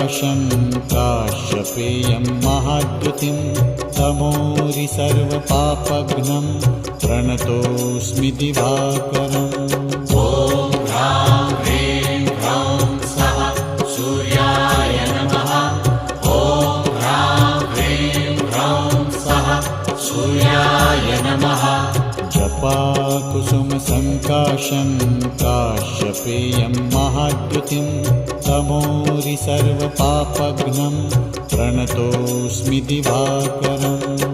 सङ्काशं काश्यपेयं महाद्युतिं तमोरि सर्वपापघ्नं प्रणतोऽस्मि दिवाकरम्। ॐ ह्रां ह्रीं ह्रौं सः सूर्याय नमः। ॐ ह्रां ह्रीं ह्रौं सः सूर्याय नमः। जपाकुसुमसङ्काशं काश्यपेयं महाद्युतिं तमोरि सर्वपापघ्नं प्रणतोऽस्मि दिवाकरम्।